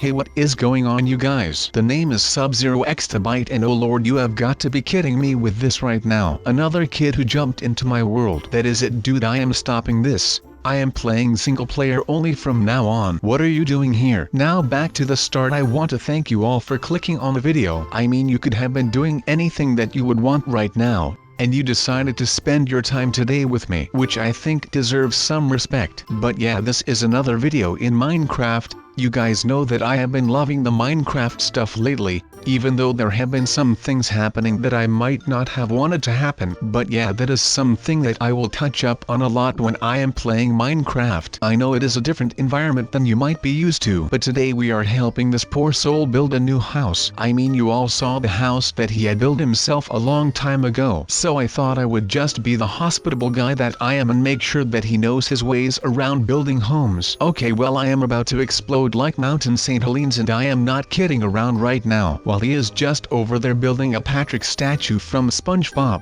Okay, what is going on, you guys? The name is SubZeroExtabyte, and oh lord, you have got to be kidding me with this right now. Another kid who jumped into my world. That is it, dude. I am stopping this. I am playing single player only from now on. What are you doing here? Now back to the start. I want to thank you all for clicking on the video. I mean, you could have been doing anything that you would want right now, and you decided to spend your time today with me, which I think deserves some respect. But yeah, this is another video in Minecraft. You guys know that I have been loving the Minecraft stuff lately, even though there have been some things happening that I might not have wanted to happen. But yeah, that is something that I will touch up on a lot when I am playing Minecraft. I know it is a different environment than you might be used to, but today we are helping this poor soul build a new house. I mean, you all saw the house that he had built himself a long time ago, so I thought I would just be the hospitable guy that I am and make sure that he knows his ways around building homes. Okay, well, I am about to explode like Mountain St. Helens, and I am not kidding around right now, while he is just over there building a Patrick statue from SpongeBob.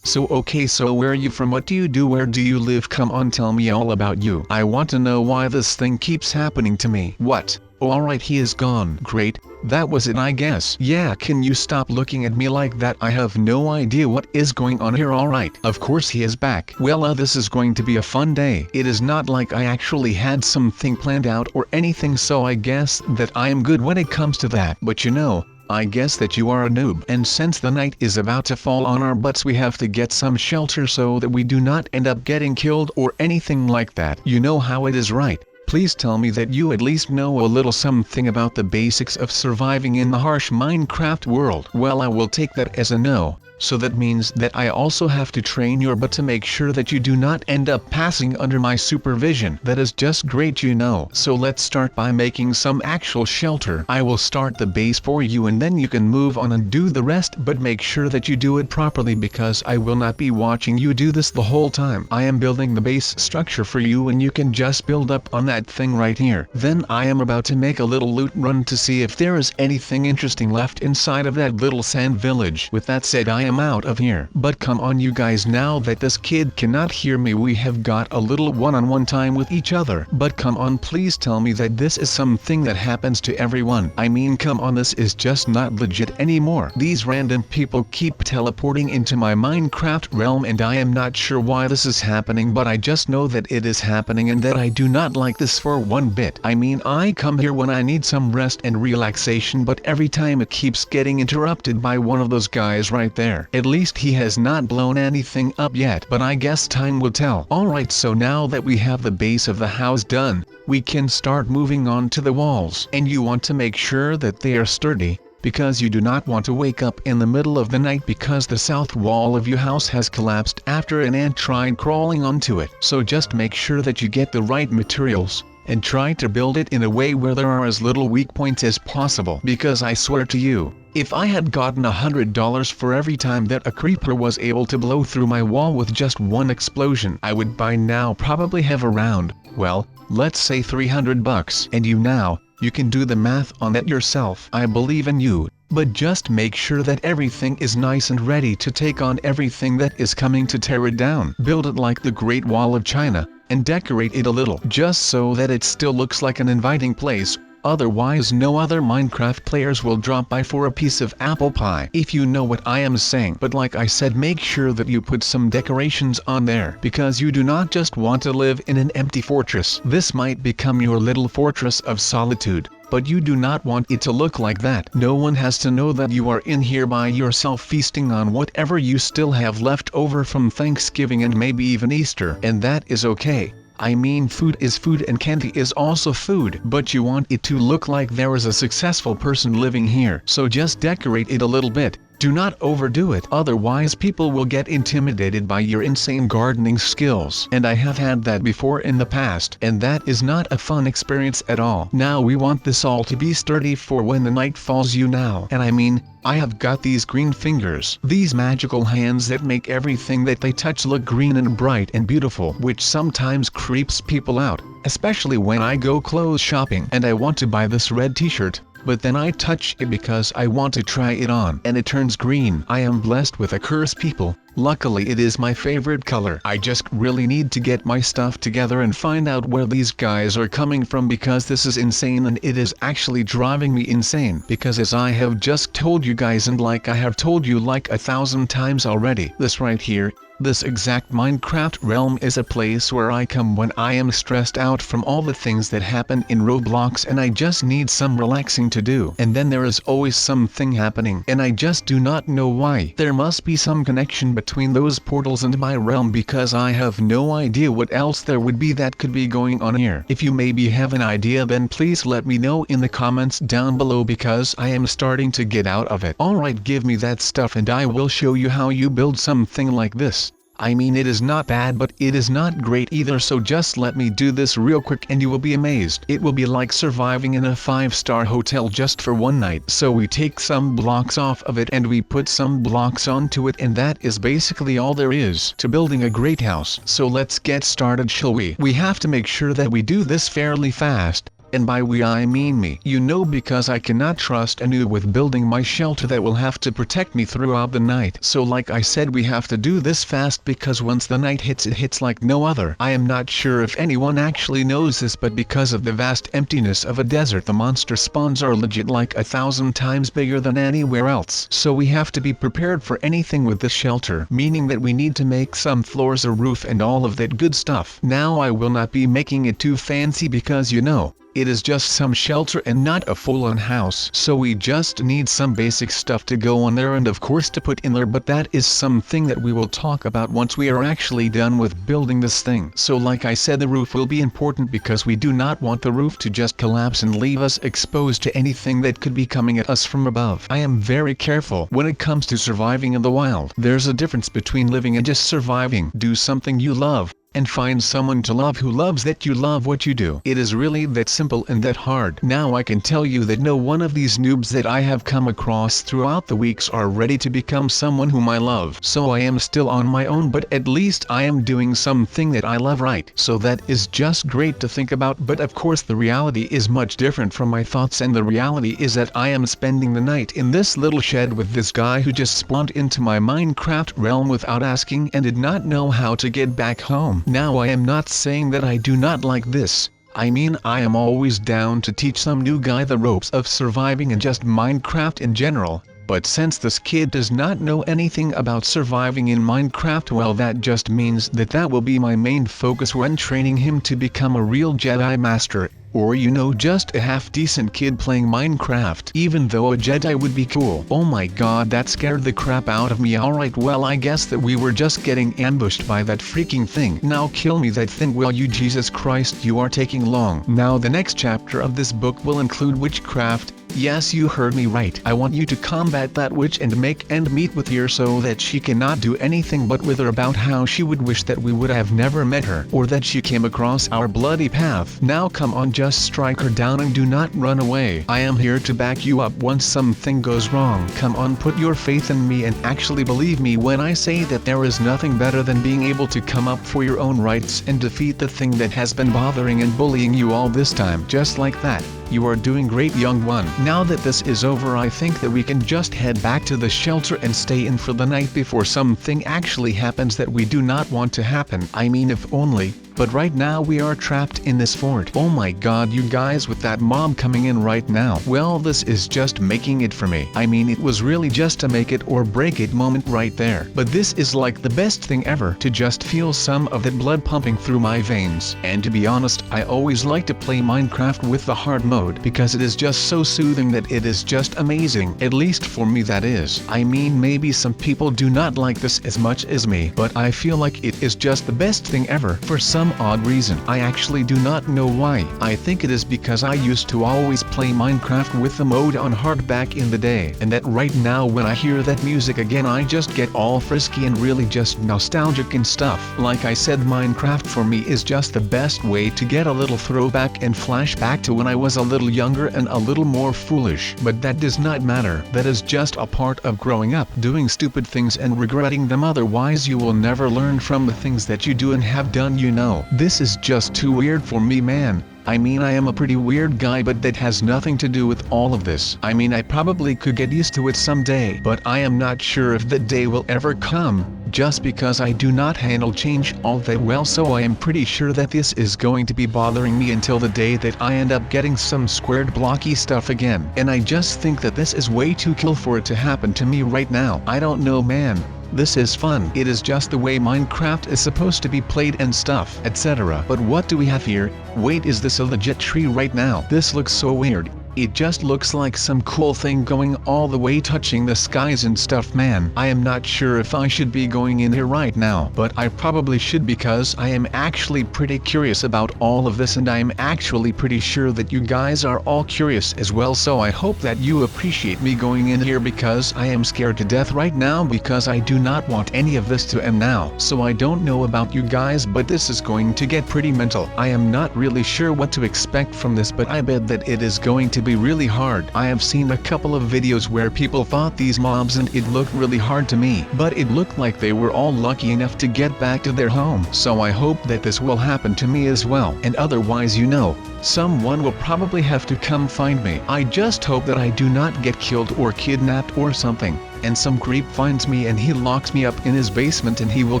So okay, so where are you from? What do you do? Where do you live? Come on, tell me all about you. I want to know why this thing keeps happening to me. What? Oh, alright, he is gone. Great, that was it, I guess. Yeah, can you stop looking at me like that? I have no idea what is going on here. Alright, of course he is back. Well, this is going to be a fun day. It is not like I actually had something planned out or anything, so I guess that I am good when it comes to that. But you know, I guess that you are a noob, and since the night is about to fall on our butts, we have to get some shelter so that we do not end up getting killed or anything like that. You know how it is, right? Please tell me that you at least know a little something about the basics of surviving in the harsh Minecraft world. Well, I will take that as a no. So that means that I also have to train your butt to make sure that you do not end up passing under my supervision. That is just great, you know. So let's start by making some actual shelter. I will start the base for you, and then you can move on and do the rest, but make sure that you do it properly, because I will not be watching you do this the whole time. I am building the base structure for you, and you can just build up on that thing right here. Then I am about to make a little loot run to see if there is anything interesting left inside of that little sand village. With that said, I am out of here. But come on, you guys, now that this kid cannot hear me, we have got a little one-on-one time with each other. But come on, please tell me that this is something that happens to everyone. I mean, come on, this is just not legit anymore. These random people keep teleporting into my Minecraft realm, and I am not sure why this is happening, but I just know that it is happening and that I do not like this for one bit. I mean, I come here when I need some rest and relaxation, but every time it keeps getting interrupted by one of those guys right there. At least he has not blown anything up yet, but I guess time will tell. Alright, so now that we have the base of the house done, we can start moving on to the walls. And you want to make sure that they are sturdy, because you do not want to wake up in the middle of the night because the south wall of your house has collapsed after an ant tried crawling onto it. So just make sure that you get the right materials, and try to build it in a way where there are as little weak points as possible, because I swear to you, if I had gotten $100 for every time that a creeper was able to blow through my wall with just one explosion, I would by now probably have around, well, let's say $300. And you can do the math on that yourself. I believe in you, but just make sure that everything is nice and ready to take on everything that is coming to tear it down. Build it like the Great Wall of China, and decorate it a little, just so that it still looks like an inviting place. Otherwise, no other Minecraft players will drop by for a piece of apple pie, if you know what I am saying. But like I said, make sure that you put some decorations on there, because you do not just want to live in an empty fortress. This might become your little fortress of solitude, but you do not want it to look like that. No one has to know that you are in here by yourself, feasting on whatever you still have left over from Thanksgiving and maybe even Easter, and that is okay. I mean, food is food and candy is also food, but you want it to look like there is a successful person living here. So just decorate it a little bit. Do not overdo it, otherwise people will get intimidated by your insane gardening skills. And I have had that before in the past, and that is not a fun experience at all. Now we want this all to be sturdy for when the night falls, you know. And I mean, I have got these green fingers, these magical hands that make everything that they touch look green and bright and beautiful, which sometimes creeps people out, especially when I go clothes shopping and I want to buy this red t-shirt. but then I touch it because I want to try it on, and it turns green. I am blessed with a curse, people. Luckily it is my favorite color. I just really need to get my stuff together and find out where these guys are coming from, because this is insane, and it is actually driving me insane. Because as I have just told you guys, and like I have told you like 1,000 times already, this right here, this exact Minecraft realm is a place where I come when I am stressed out from all the things that happen in Roblox, and I just need some relaxing to do. And then there is always something happening, and I just do not know why. There must be some connection between those portals and my realm, because I have no idea what else there would be that could be going on here. If you maybe have an idea, then please let me know in the comments down below, because I am starting to get out of it. Alright, give me that stuff and I will show you how you build something like this. I mean, it is not bad, but it is not great either, so just let me do this real quick and you will be amazed. It will be like surviving in a 5-star hotel just for one night. So we take some blocks off of it and we put some blocks onto it, and that is basically all there is to building a great house. So let's get started, shall we? We have to make sure that we do this fairly fast. And by we I mean me. You know, because I cannot trust a noob with building my shelter that will have to protect me throughout the night. So like I said, we have to do this fast, because once the night hits, it hits like no other. I am not sure if anyone actually knows this, but because of the vast emptiness of a desert, the monster spawns are legit like 1,000 times bigger than anywhere else. So we have to be prepared for anything with this shelter, meaning that we need to make some floors, a roof, and all of that good stuff. Now I will not be making it too fancy, because you know, it is just some shelter and not a full-on house. So we just need some basic stuff to go on there and of course to put in there, but that is something that we will talk about once we are actually done with building this thing. So like I said, the roof will be important, because we do not want the roof to just collapse and leave us exposed to anything that could be coming at us from above. I am very careful when it comes to surviving in the wild. There's a difference between living and just surviving. Do something you love, and find someone to love who loves that you love what you do. It is really that simple and that hard. Now I can tell you that no one of these noobs that I have come across throughout the weeks are ready to become someone whom I love. So I am still on my own, but at least I am doing something that I love, right? So that is just great to think about, but of course the reality is much different from my thoughts, and the reality is that I am spending the night in this little shed with this guy who just spawned into my Minecraft realm without asking and did not know how to get back home. Now I am not saying that I do not like this. I mean, I am always down to teach some new guy the ropes of surviving and just Minecraft in general. But since this kid does not know anything about surviving in Minecraft, well, that just means that that will be my main focus when training him to become a real Jedi Master. Or you know, just a half-decent kid playing Minecraft. Even though a Jedi would be cool. Oh my god, that scared the crap out of me. Alright, well, I guess that we were just getting ambushed by that freaking thing. Now kill me that thing, will you? Jesus Christ, you are taking long. Now the next chapter of this book will include witchcraft. Yes, you heard me right. I want you to combat that witch and make end meet with her so that she cannot do anything but wither about how she would wish that we would have never met her, or that she came across our bloody path. Now come on, just strike her down and do not run away. I am here to back you up once something goes wrong. Come on, put your faith in me and actually believe me when I say that there is nothing better than being able to come up for your own rights and defeat the thing that has been bothering and bullying you all this time. Just like that. You are doing great, young one. Now that this is over, I think that we can just head back to the shelter and stay in for the night before something actually happens that we do not want to happen. I mean, if only. But right now we are trapped in this fort. Oh my god, you guys, with that mob coming in right now. Well, this is just making it for me. I mean, it was really just a make it or break it moment right there. But this is like the best thing ever, to just feel some of that blood pumping through my veins. And to be honest, I always like to play Minecraft with the hard mode, because it is just so soothing that it is just amazing. At least for me, that is. I mean, maybe some people do not like this as much as me, but I feel like it is just the best thing ever. For some odd reason, I actually do not know why. I think it is because I used to always play Minecraft with the mode on hard back in the day, and that right now when I hear that music again, I just get all frisky and really just nostalgic and stuff. Like I said, Minecraft for me is just the best way to get a little throwback and flashback to when I was a little younger and a little more foolish. But that does not matter. That is just a part of growing up, doing stupid things and regretting them. Otherwise you will never learn from the things that you do and have done, you know. This is just too weird for me, man. I mean, I am a pretty weird guy, but that has nothing to do with all of this. I mean, I probably could get used to it someday, but I am not sure if that day will ever come, just because I do not handle change all that well, so I am pretty sure that this is going to be bothering me until the day that I end up getting some squared blocky stuff again. And I just think that this is way too cool for it to happen to me right now. I don't know, man. This is fun. It is just the way Minecraft is supposed to be played and stuff, etc. But what do we have here? Wait, is this a legit tree right now? This looks so weird. It just looks like some cool thing going all the way touching the skies and stuff, man. I am not sure if I should be going in here right now, but I probably should, because I am actually pretty curious about all of this, and I am actually pretty sure that you guys are all curious as well, so I hope that you appreciate me going in here, because I am scared to death right now, because I do not want any of this to end now. So I don't know about you guys, but this is going to get pretty mental. I am not really sure what to expect from this, but I bet that it is going to be really hard. I have seen a couple of videos where people fought these mobs and it looked really hard to me, but it looked like they were all lucky enough to get back to their home. So I hope that this will happen to me as well, and otherwise, you know, someone will probably have to come find me. I just hope that I do not get killed or kidnapped or something, and some creep finds me and he locks me up in his basement and he will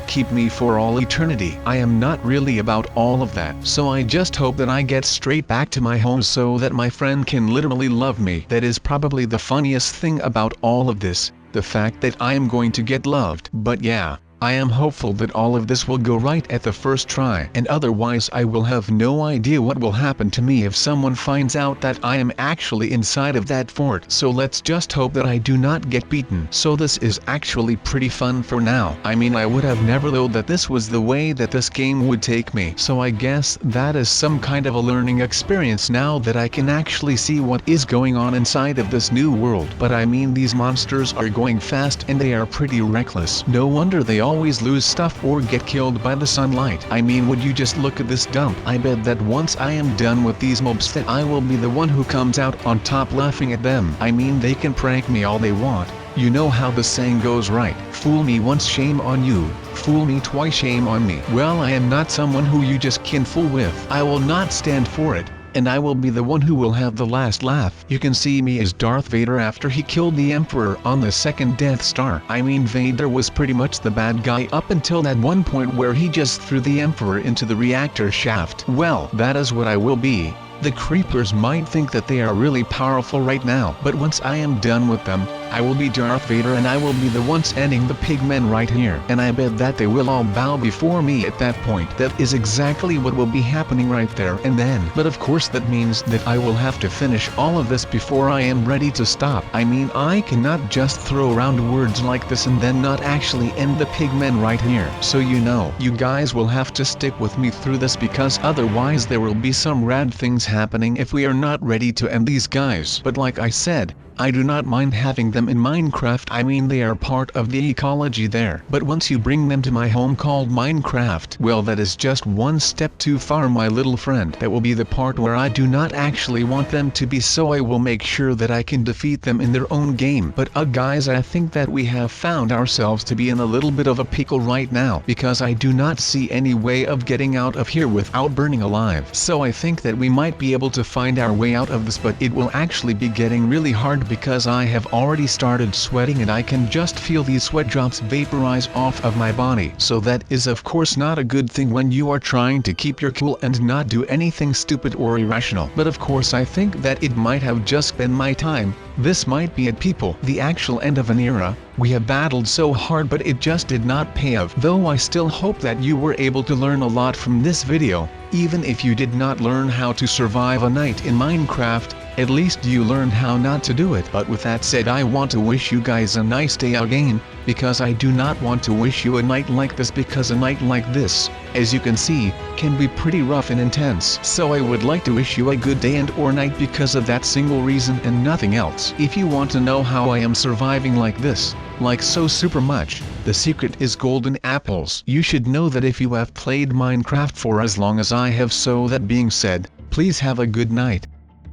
keep me for all eternity. I am not really about all of that, so I just hope that I get straight back to my home so that my friend can literally love me. That is probably the funniest thing about all of this, the fact that I am going to get loved. But yeah, I am hopeful that all of this will go right at the first try, and otherwise I will have no idea what will happen to me if someone finds out that I am actually inside of that fort. So let's just hope that I do not get beaten. So this is actually pretty fun for now. I mean, I would have never thought that this was the way that this game would take me. So I guess that is some kind of a learning experience now that I can actually see what is going on inside of this new world. But I mean, these monsters are going fast and they are pretty reckless. No wonder they always lose stuff or get killed by the sunlight. I mean, would you just look at this dump? I bet that once I am done with these mobs that I will be the one who comes out on top laughing at them. I mean, they can prank me all they want. You know how the saying goes, right? Fool me once, shame on you. Fool me twice, shame on me. Well, I am not someone who you just can fool with. I will not stand for it, and I will be the one who will have the last laugh. You can see me as Darth Vader after he killed the Emperor on the second Death Star. I mean, Vader was pretty much the bad guy up until that one point where he just threw the Emperor into the reactor shaft. Well, that is what I will be. The creepers might think that they are really powerful right now, but once I am done with them, I will be Darth Vader and I will be the one ending the pigmen right here. And I bet that they will all bow before me at that point. That is exactly what will be happening right there and then. But of course that means that I will have to finish all of this before I am ready to stop. I mean, I cannot just throw around words like this and then not actually end the pigmen right here. So you know, you guys will have to stick with me through this, because otherwise there will be some rad things happening if we are not ready to end these guys. But like I said, I do not mind having them in Minecraft. I mean, they are part of the ecology there. But once you bring them to my home called Minecraft, well, that is just one step too far, my little friend. That will be the part where I do not actually want them to be, so I will make sure that I can defeat them in their own game. But guys, I think that we have found ourselves to be in a little bit of a pickle right now, because I do not see any way of getting out of here without burning alive. So I think that we might be able to find our way out of this, but it will actually be getting really hard, because I have already started sweating and I can just feel these sweat drops vaporize off of my body. So that is of course not a good thing when you are trying to keep your cool and not do anything stupid or irrational. But of course I think that it might have just been my time. This might be it, people, the actual end of an era. We have battled so hard, but it just did not pay off. Though I still hope that you were able to learn a lot from this video. Even if you did not learn how to survive a night in Minecraft, at least you learned how not to do it. But with that said, I want to wish you guys a nice day again, because I do not want to wish you a night like this, because a night like this, as you can see, can be pretty rough and intense. So I would like to wish you a good day and or night because of that single reason and nothing else. If you want to know how I am surviving like this, like so super much, the secret is golden apples. You should know that if you have played Minecraft for as long as I have. So that being said, please have a good night.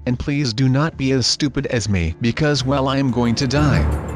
And please do not be as stupid as me, because well, I am going to die.